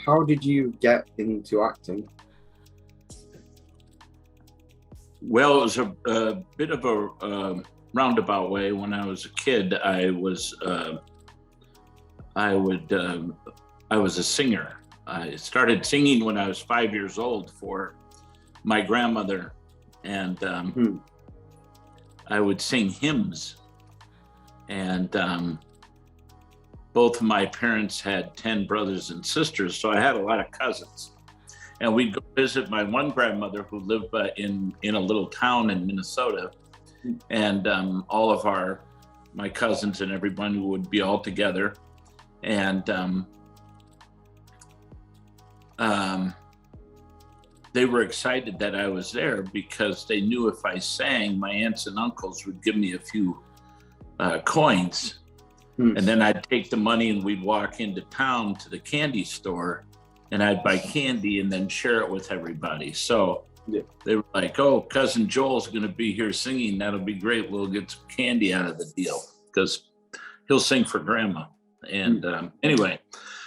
how did you get into acting? Well, it was a bit of a roundabout way. When I was a kid, I was a singer. I started singing when I was 5 years old for my grandmother, and I would sing hymns. And both of my parents had 10 brothers and sisters, so I had a lot of cousins. And we'd go visit my one grandmother who lived in a little town in Minnesota. And all of my cousins and everyone would be all together. And they were excited that I was there because they knew if I sang, my aunts and uncles would give me a few coins. And then I'd take the money and we'd walk into town to the candy store and I'd buy candy and then share it with everybody. So they were like, oh, Cousin Joel's going to be here singing. That'll be great. We'll get some candy out of the deal because he'll sing for Grandma. And anyway,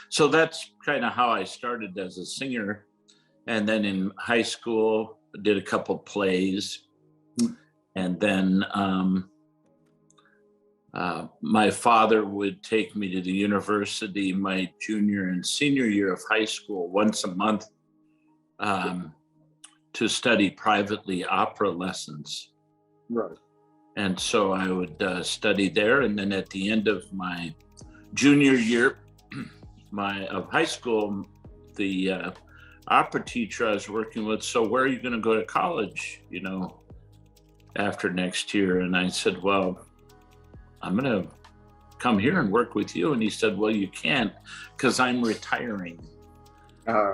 so that's kind of how I started as a singer. And then in high school, I did a couple plays. And then my father would take me to the university my junior and senior year of high school once a month to study privately opera lessons. Right. And so I would study there. And then at the end of my junior year of high school, the opera teacher I was working with, so where are you going to go to college, after next year? And I said, well, I'm going to come here and work with you. And he said, well, you can't because I'm retiring.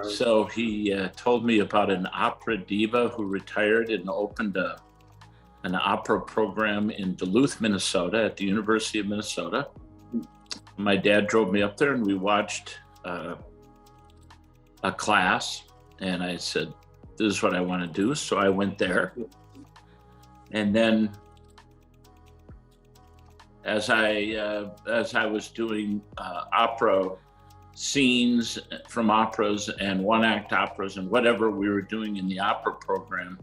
So he told me about an opera diva who retired and opened an opera program in Duluth, Minnesota at the University of Minnesota. My dad drove me up there and we watched a class. And I said, this is what I want to do. So I went there. And then as I was doing opera scenes from operas and one-act operas and whatever we were doing in the opera program,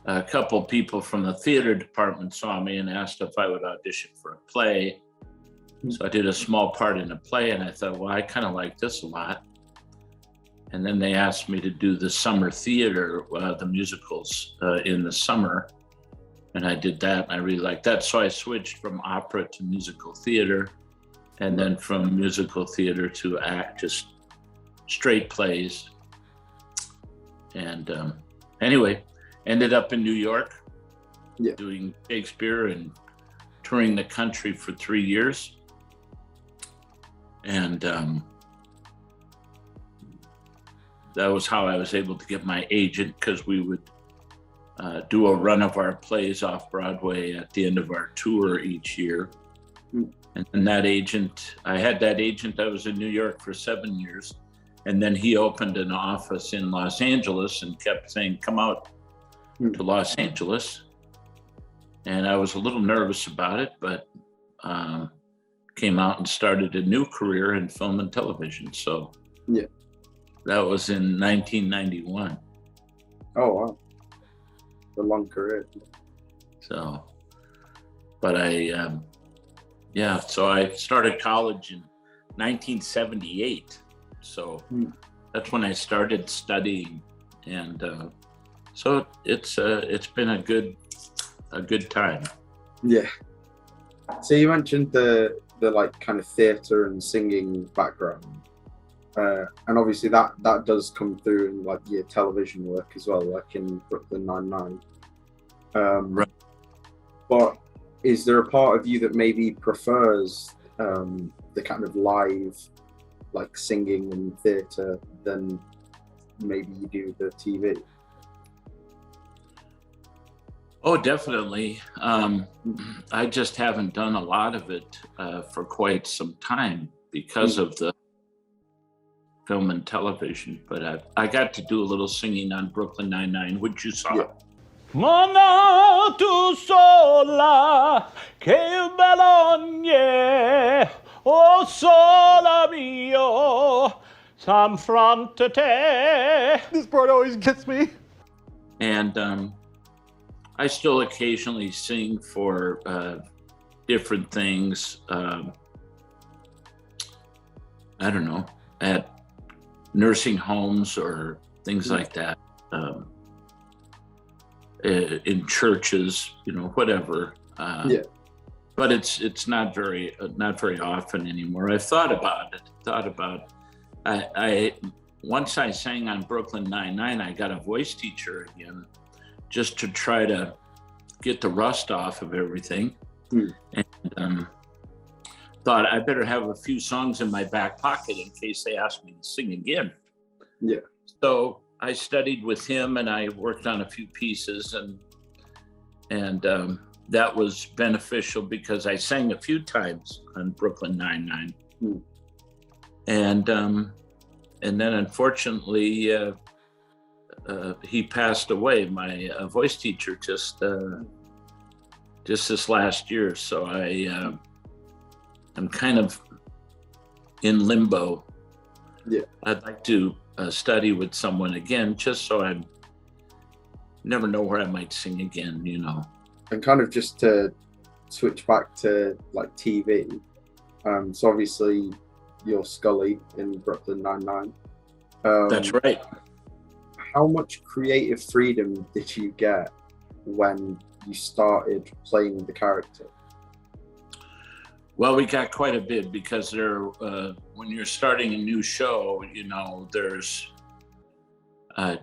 a couple people from the theater department saw me and asked if I would audition for a play. So I did a small part in a play, and I thought, well, I kind of like this a lot. And then they asked me to do the summer theater, the musicals in the summer. And I did that, and I really liked that. So I switched from opera to musical theater, and then from musical theater to just straight plays. And anyway, ended up in New York doing Shakespeare and touring the country for 3 years. And that was how I was able to get my agent, because we would do a run of our plays off Broadway at the end of our tour each year. And that agent, I was in New York for 7 years. And then he opened an office in Los Angeles and kept saying, come out to Los Angeles. And I was a little nervous about it, but came out and started a new career in film and television. So that was in 1991. Oh, wow. A long career. So, but so I started college in 1978. So that's when I started studying. And so it's been a good time. Yeah. So you mentioned the like kind of theatre and singing background, and obviously that does come through in like your television work as well, like in Brooklyn Nine-Nine. Right. But is there a part of you that maybe prefers the kind of live, like singing and theatre, than maybe you do the TV? Oh, definitely. I just haven't done a lot of it for quite some time because of the film and television. But I got to do a little singing on Brooklyn Nine-Nine, which you saw. Mana tu sola, che belogne, oh sola mio, Some frontate. This part always gets me. And I still occasionally sing for different things. I don't know, at nursing homes or things like that. In churches, whatever. But it's not very often anymore. I've thought about it. I once I sang on Brooklyn Nine-Nine. I got a voice teacher again, just to try to get the rust off of everything. And thought I better have a few songs in my back pocket in case they ask me to sing again. Yeah. So I studied with him and I worked on a few pieces, and that was beneficial because I sang a few times on Brooklyn Nine-Nine. And then unfortunately he passed away, my voice teacher, just this last year. So I'm kind of in limbo. Yeah. I'd like to study with someone again, just so I never know where I might sing again, And kind of just to switch back to like TV. So obviously you're Scully in Brooklyn Nine-Nine. That's right. How much creative freedom did you get when you started playing the character? Well, we got quite a bit because when you're starting a new show, there's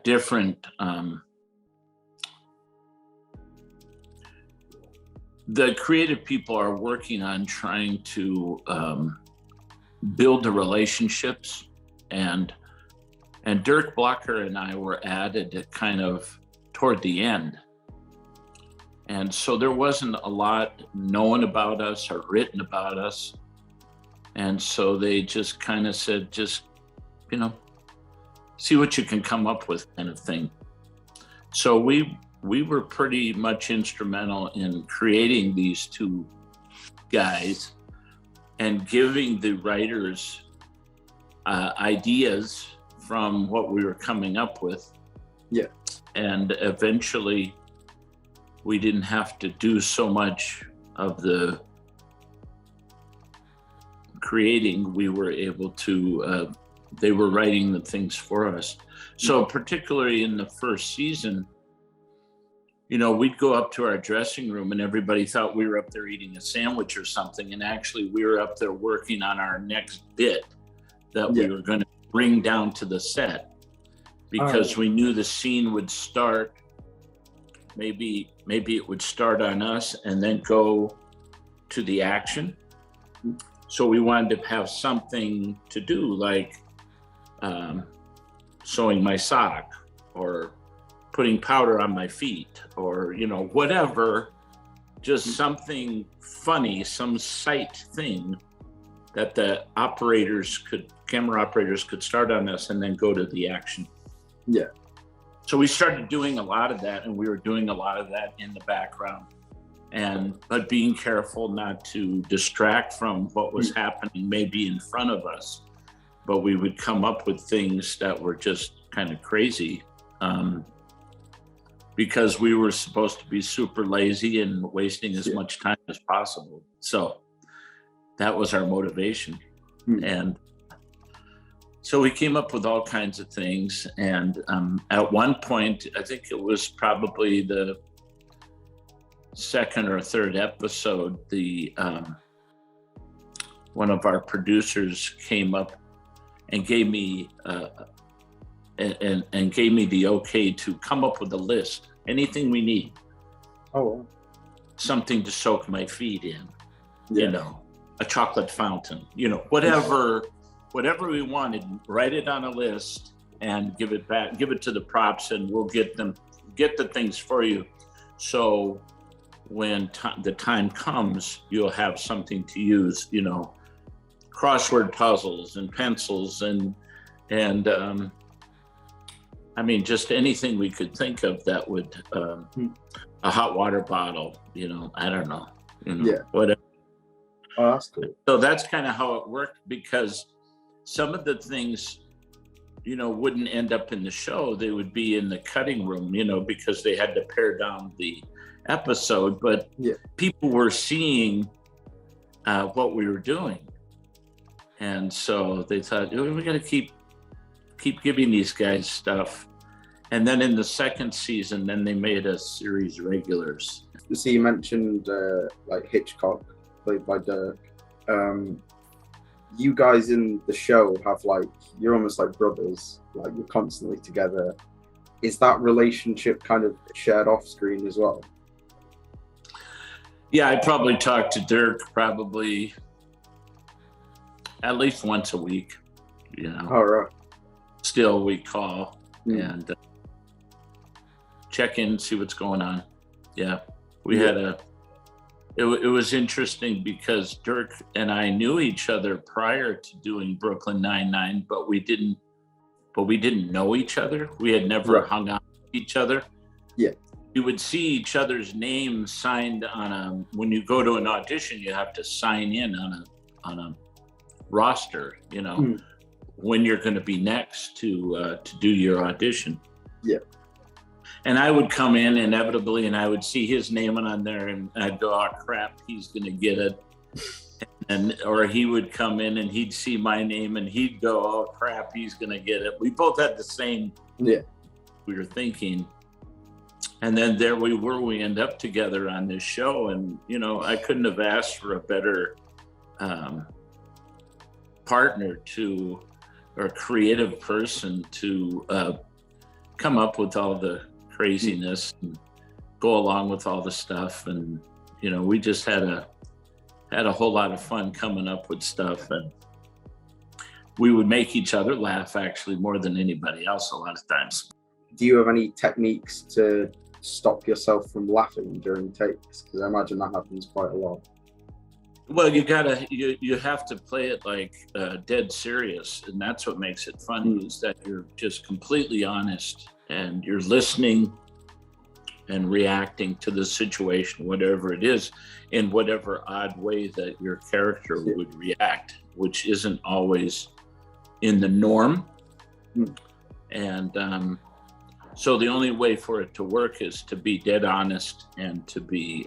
different. The creative people are working on trying to build the relationships, and Dirk Blocker and I were added at kind of toward the end. And so there wasn't a lot known about us or written about us. And so they just kind of said, see what you can come up with, kind of thing. So we were pretty much instrumental in creating these two guys and giving the writers ideas from what we were coming up with. Yeah. And eventually we didn't have to do so much of the creating. We were able to, they were writing the things for us. So particularly in the first season, we'd go up to our dressing room and everybody thought we were up there eating a sandwich or something. And actually we were up there working on our next bit that we were going to bring down to the set, because we knew the scene would start. Maybe it would start on us and then go to the action. So we wanted to have something to do, like sewing my sock or putting powder on my feet, or whatever, just something funny, some sight thing that the camera operators could start on us and then go to the action. Yeah. So we started doing a lot of that, and we were doing a lot of that in the background, but being careful not to distract from what was happening maybe in front of us. But we would come up with things that were just kind of crazy, because we were supposed to be super lazy and wasting as much time as possible. So that was our motivation. And so we came up with all kinds of things. And at one point, I think it was probably the second or third episode, one of our producers came up and gave me and gave me the okay to come up with a list, anything we need. Something to soak my feet in, a chocolate fountain, whatever we wanted, write it on a list and give it back, give it to the props, and we'll get the things for you. So when the time comes, you'll have something to use, crossword puzzles and pencils and I mean, just anything we could think of that would, a hot water bottle, I don't know, whatever. Oh, that's cool. So that's kind of how it worked, because some of the things wouldn't end up in the show. They would be in the cutting room, because they had to pare down the episode. But people were seeing what we were doing. And so they thought, we got to keep giving these guys stuff. And then in the second season, then they made us series regulars. So you mentioned like Hitchcock, played by Dirk. You guys in the show have you're almost like brothers, like you're constantly together. Is that relationship kind of shared off screen as well? Yeah, I probably talk to Dirk probably at least once a week, All right. Still we call and check in, see what's going on. Yeah, we had it was interesting because Dirk and I knew each other prior to doing Brooklyn Nine-Nine, but we didn't know each other. We had never hung out with each other. Yeah. We would see each other's names signed on when you go to an audition, you have to sign in on a roster, when you're going to be next to do your audition. Yeah. And I would come in inevitably and I would see his name on there and I'd go, oh crap, he's going to get it. Or he would come in and he'd see my name and he'd go, oh crap, he's going to get it. We both had the same, we were thinking. And then there we were, we end up together on this show. And, I couldn't have asked for a better partner or creative person to come up with all the craziness and go along with all the stuff. And, we just had a whole lot of fun coming up with stuff. And we would make each other laugh actually more than anybody else a lot of times. Do you have any techniques to stop yourself from laughing during takes? Because I imagine that happens quite a lot. Well, you have to play it like dead serious. And that's what makes it funny is that you're just completely honest and you're listening and reacting to the situation, whatever it is, in whatever odd way that your character would react, which isn't always in the norm. And so the only way for it to work is to be dead honest and to be,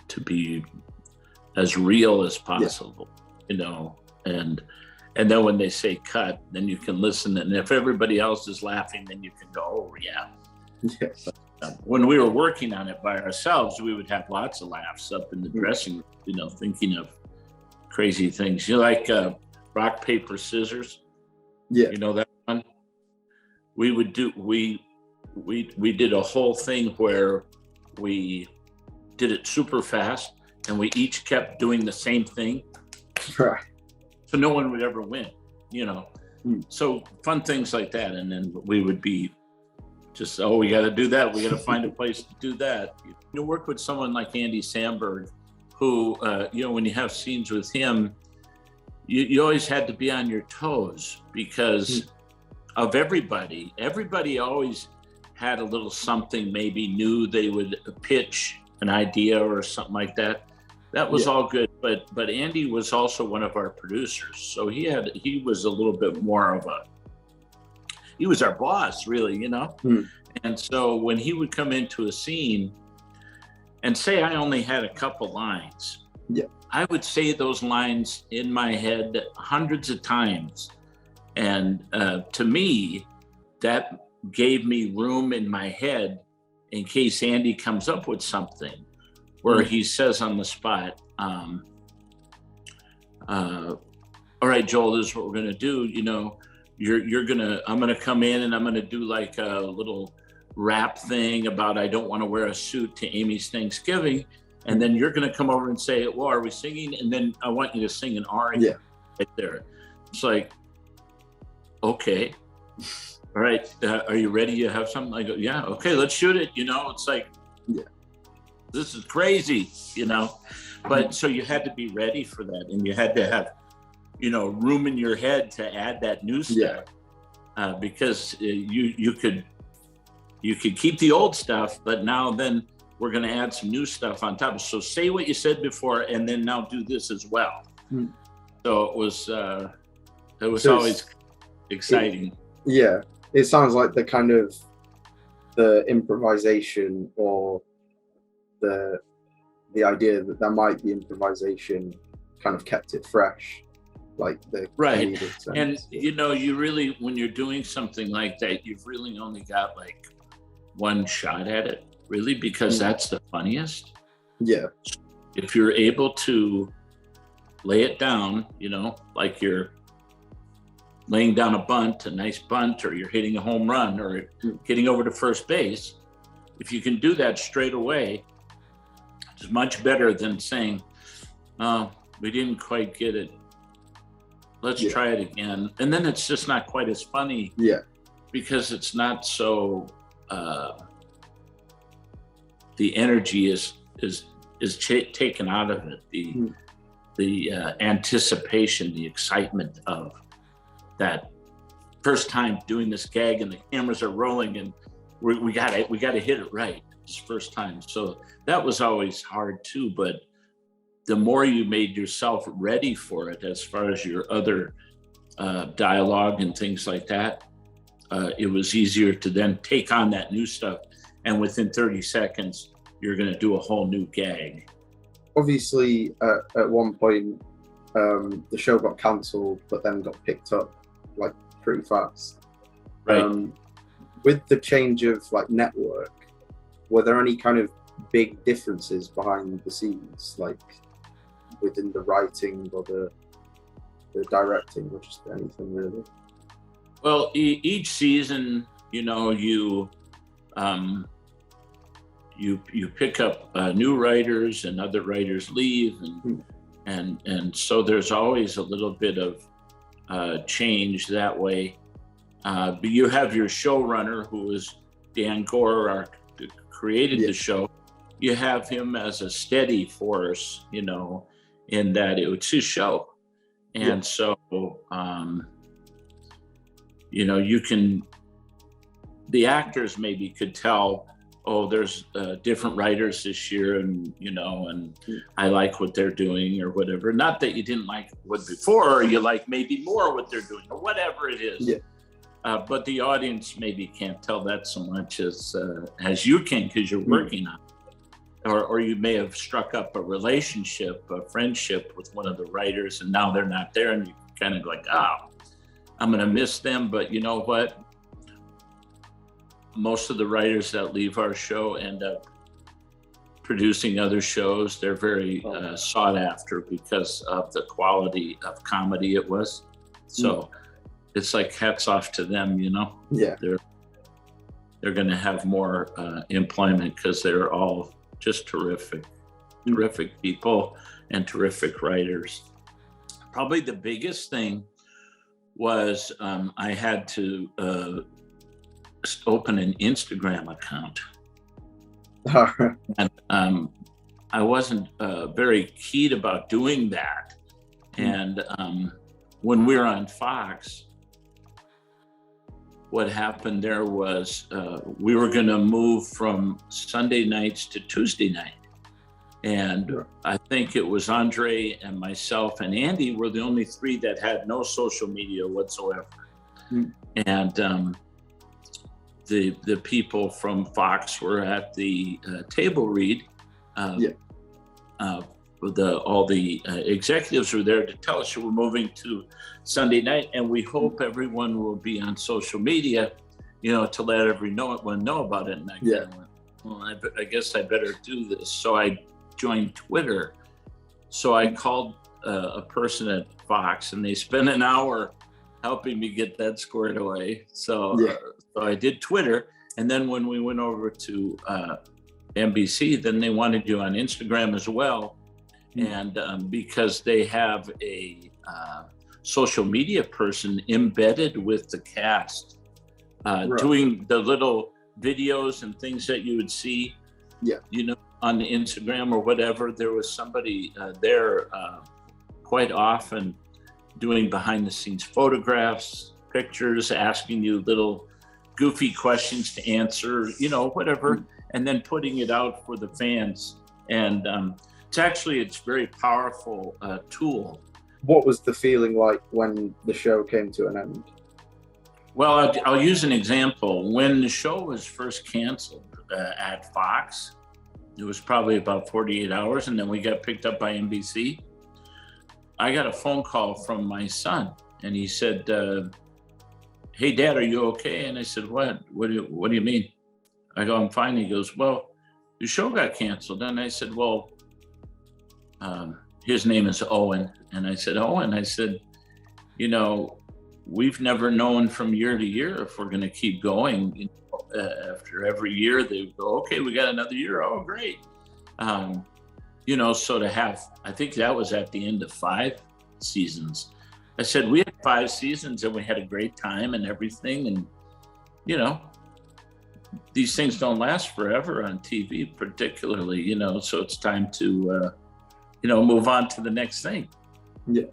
to be as real as possible, and then when they say cut, then you can listen. And if everybody else is laughing, then you can go, oh yeah. Yes. When we were working on it by ourselves, we would have lots of laughs up in the dressing room, thinking of crazy things. You like rock, paper, scissors? Yeah. You know that one? We would do, we did a whole thing where we did it super fast and we each kept doing the same thing. Right. So no one would ever win, So fun things like that. And then we would be just, we got to do that. We got to find a place to do that. You work with someone like Andy Samberg, who, when you have scenes with him, you always had to be on your toes because of everybody. Everybody always had a little something, maybe knew they would pitch an idea or something like that. That was all good, but Andy was also one of our producers, so he was a little bit more of he was our boss, really, And so when he would come into a scene and say I only had a couple lines, I would say those lines in my head hundreds of times, and to me, that gave me room in my head in case Andy comes up with something where he says on the spot, all right, Joel, this is what we're going to do. I'm going to come in and I'm going to do like a little rap thing about, I don't want to wear a suit to Amy's Thanksgiving. And then you're going to come over and say, well, are we singing? And then I want you to sing an aria right there. It's like, okay. All right. Are you ready? You have something? I go, yeah. Okay, let's shoot it. It's like, this is crazy, but so you had to be ready for that. And you had to have, room in your head to add that new stuff because you could keep the old stuff, but now then we're going to add some new stuff on top. So say what you said before, and then now do this as well. So it was So always exciting. Yeah, it sounds like the kind of the improvisation or the idea that there might be improvisation kind of kept it fresh, like the Right. comedic sense. And you really, when you're doing something like that, you've really only got like one shot at it, really, because that's the funniest. Yeah. If you're able to lay it down, like you're laying down a nice bunt, or you're hitting a home run, or getting over to first base, if you can do that straight away, it's much better than saying, "Oh, we didn't quite get it. Let's try it again." And then it's just not quite as funny. Yeah. Because it's not so. The energy is taken out of it. The anticipation, the excitement of that first time doing this gag, and the cameras are rolling, and we got to hit it right this first time. So that was always hard too. But the more you made yourself ready for it, as far as your other dialogue and things like that, it was easier to then take on that new stuff. And within 30 seconds, you're going to do a whole new gag. Obviously, at one point, the show got cancelled, but then got picked up like pretty fast. Right. With the change of like network, were there any kind of big differences behind the scenes, like within the writing or the directing, or just anything really? Well, each season, you pick up new writers, and other writers leave, and so there's always a little bit of change that way. But you have your showrunner, who is Dan Gore, created the show. You have him as a steady force, in that it's his show, and so you can. The actors maybe could tell, oh, there's different writers this year, and I like what they're doing, or whatever. Not that you didn't like what before, or you like maybe more what they're doing, or whatever it is. Yeah. But the audience maybe can't tell that so much as you can, because you're working on it. Or you may have struck up a relationship, a friendship with one of the writers, and now they're not there, and you kind of like, oh, I'm going to miss them. But you know what? Most of the writers that leave our show end up producing other shows. They're very sought after because of the quality of comedy it was. So it's like hats off to them, Yeah. They're going to have more employment, because they're all just terrific people and terrific writers. Probably the biggest thing was I had to open an Instagram account. And I wasn't very keen about doing that. And when we were on Fox, what happened there was we were going to move from Sunday nights to Tuesday night. And I think it was Andre and myself and Andy were the only three that had no social media whatsoever. And the people from Fox were at the table read. All the executives were there to tell us we're moving to Sunday night, and we hope everyone will be on social media, to let everyone know about it. And I went, well, I guess I better do this. So I joined Twitter. So I called a person at Fox, and they spent an hour helping me get that squared away. So I did Twitter, and then when we went over to NBC, then they wanted you on Instagram as well. And because they have a social media person embedded with the cast, doing the little videos and things that you would see, on the Instagram or whatever, there was somebody there quite often doing behind the scenes photographs, pictures, asking you little goofy questions to answer, whatever, and then putting it out for the fans. And it's very powerful tool. what was the feeling like when the show came to an end? Well, I'll use an example. When the show was first canceled at Fox, it was probably about 48 hours, and then we got picked up by NBC. I got a phone call from my son, and he said, "Hey, Dad, are you okay?" And I said, "What? What do you mean?" I go, "I'm fine." He goes, "Well, the show got canceled." And I said, "Well, his name is Owen." And I said, "Owen," I said, "You know, we've never known from year to year if we're going to keep going. You know, after every year, they go, okay, we got another year. Oh, great." You know, so to have, I think that was at the end of 5 seasons. I said, we had 5 seasons and we had a great time and everything. And, you know, these things don't last forever on TV, particularly, you know, so it's time to, you know, move on to the next thing. Yeah.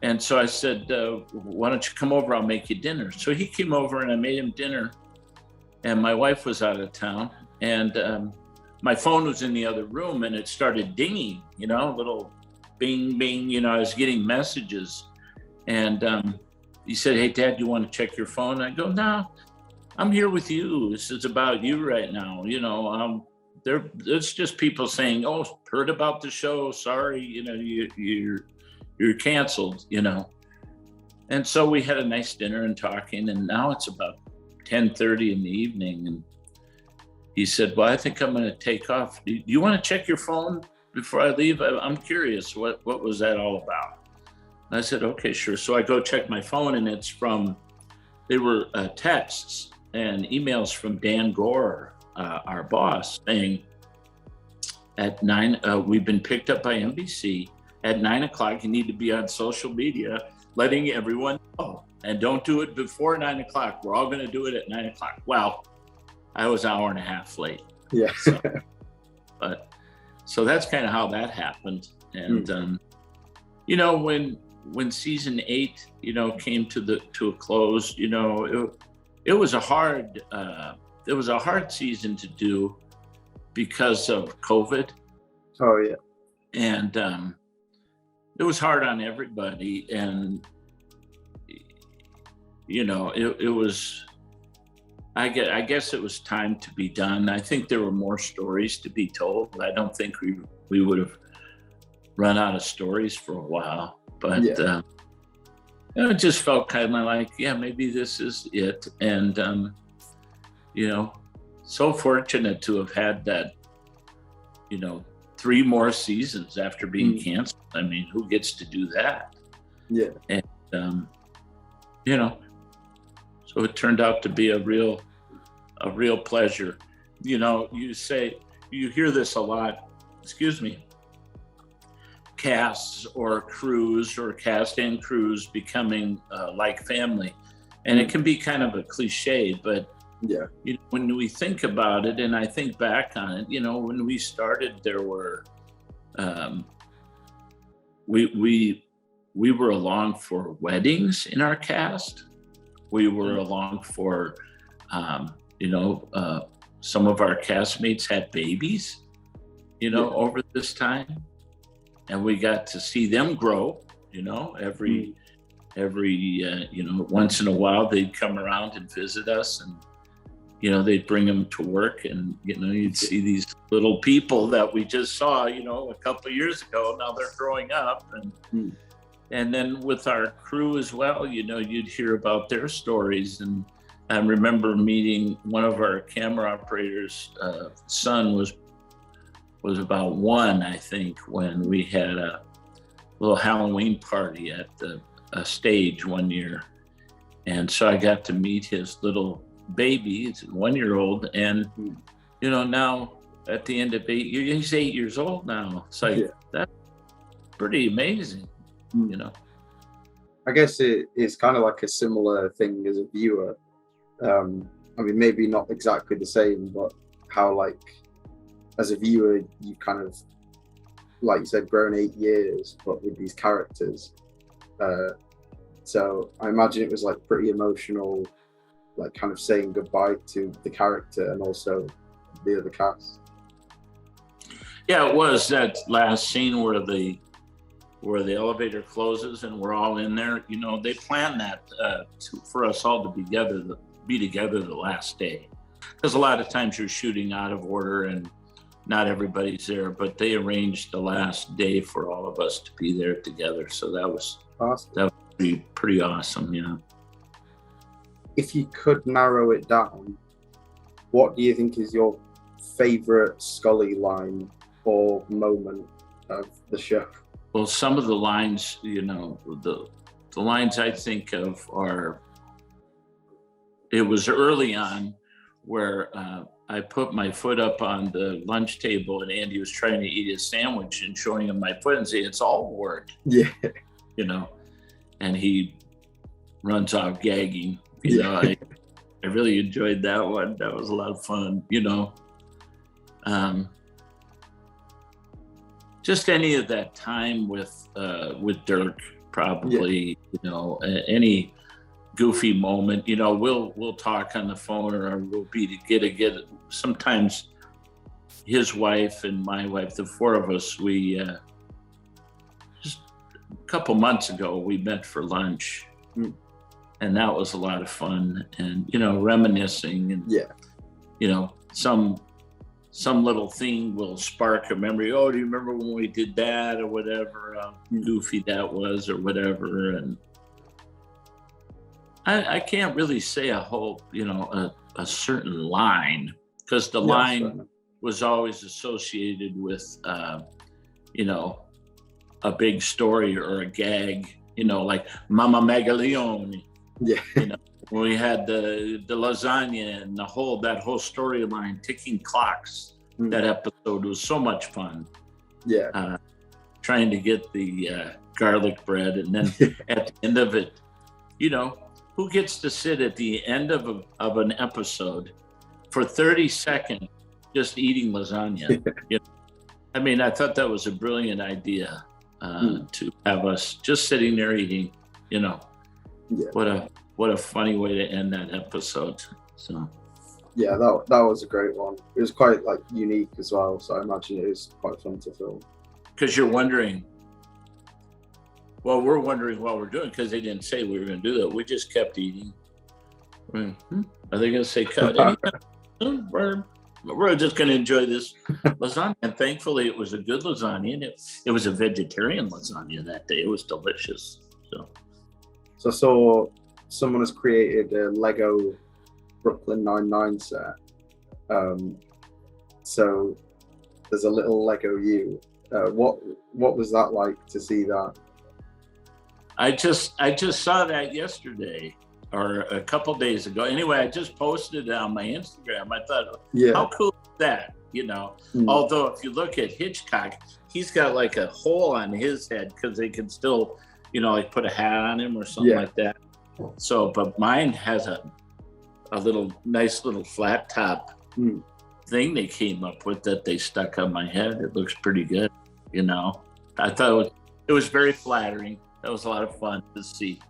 And so I said, why don't you come over? I'll make you dinner. So he came over and I made him dinner. And my wife was out of town. And my phone was in the other room and it started dinging, you know, a little bing, bing, you know, I was getting messages. And he said, "Hey, Dad, you want to check your phone?" I go, "No, I'm here with you. This is about you right now. You know, it's just people saying, 'Oh, heard about the show. Sorry, you know, you're canceled,' you know." And so we had a nice dinner and talking, and now it's about 10:30 in the evening. And he said, "Well, I think I'm going to take off. Do you want to check your phone before I leave? I'm curious. What was that all about?" And I said, "Okay, sure." So I go check my phone, and they were texts and emails from Dan Gore, our boss, saying at 9, we've been picked up by NBC. At 9 o'clock, you need to be on social media, letting everyone know. And don't do it before 9 o'clock. We're all going to do it at 9 o'clock. Well, I was an hour and a half late. Yeah. So that's kind of how that happened. And, you know, when season 8, you know, came to a close, you know, it was a hard season to do because of COVID. Oh yeah. And it was hard on everybody. And, you know, it was, I guess it was time to be done. I think there were more stories to be told. I don't think we would have run out of stories for a while, but yeah. You know, it just felt kind of like, yeah, maybe this is it. And, you know, so fortunate to have had that, you know, 3 more seasons after being canceled. I mean, who gets to do that? Yeah. And, you know, so it turned out to be a real pleasure. You know, you hear this a lot, casts or crews or cast and crews becoming like family. And it can be kind of a cliche, but yeah, you know, when we think about it, and I think back on it, you know, when we started, there were, we were along for weddings in our cast. We were along for, you know, some of our castmates had babies, you know, over this time. And we got to see them grow, you know, every you know, once in a while they'd come around and visit us, and, you know, they'd bring them to work, and, you know, you'd see these little people that we just saw, you know, a couple of years ago. Now they're growing up. And then with our crew as well, you know, you'd hear about their stories. And I remember meeting one of our camera operators' son was about 1, I think, when we had a little Halloween party at a stage one year. And so I got to meet his little baby. It's a 1-year-old. And, you know, now at the end of 8 years, he's 8 years old now. It's like, that's pretty amazing, you know. I guess it's kind of like a similar thing as a viewer. I mean, maybe not exactly the same, but how, like, as a viewer, you kind of, like you said, grown 8 years, but with these characters. So I imagine it was like pretty emotional, like kind of saying goodbye to the character and also the other cast. Yeah, it was that last scene where the where the elevator closes and we're all in there. You know, they plan that for us all to be together the last day, because a lot of times you're shooting out of order and not everybody's there. But they arranged the last day for all of us to be there together. So that was awesome. That was pretty awesome. Yeah. If you could narrow it down, what do you think is your favorite Scully line or moment of the show? Well, some of the lines, you know, the lines I think of are, it was early on where I put my foot up on the lunch table and Andy was trying to eat his sandwich and showing him my foot and saying, it's all work. Yeah. You know, and he runs off gagging. You know, I really enjoyed that one. That was a lot of fun, you know. Just any of that time with Dirk, probably, you know, any goofy moment, you know, we'll talk on the phone or we'll be together. Sometimes his wife and my wife, the four of us, we just a couple months ago, we met for lunch. And that was a lot of fun, and, you know, reminiscing and, you know, some little thing will spark a memory. Oh, do you remember when we did that or whatever, goofy that was or whatever. And I can't really say a whole, you know, a certain line, because the line was always associated with, you know, a big story or a gag, you know, like Mama Megaleone. Yeah. You know, when we had the lasagna and that whole storyline, ticking clocks, that episode was so much fun. Yeah. Trying to get the garlic bread, and then at the end of it, you know, who gets to sit at the end of an episode for 30 seconds just eating lasagna? You know? I mean, I thought that was a brilliant idea, to have us just sitting there eating, you know. Yeah. What a funny way to end that episode. So yeah, that was a great one. It was quite like unique as well, so I imagine it was quite fun to film. Because you're wondering, well, we're wondering what we're doing, because they didn't say we were going to do that. We just kept eating. Are they going to say cut? We're just going to enjoy this lasagna. And thankfully it was a good lasagna, and it was a vegetarian lasagna that day. It was delicious. So I saw someone has created a Lego Brooklyn Nine-Nine set. So there's a little Lego you. What was that like to see that? I just saw that yesterday or a couple days ago. Anyway, I just posted it on my Instagram. I thought, how cool is that? You know, although if you look at Hitchcock, he's got like a hole on his head because they can still, you know, like put a hat on him or something like that. So, but mine has a nice little flat top thing they came up with that they stuck on my head. It looks pretty good, you know. I thought it was very flattering. That was a lot of fun to see.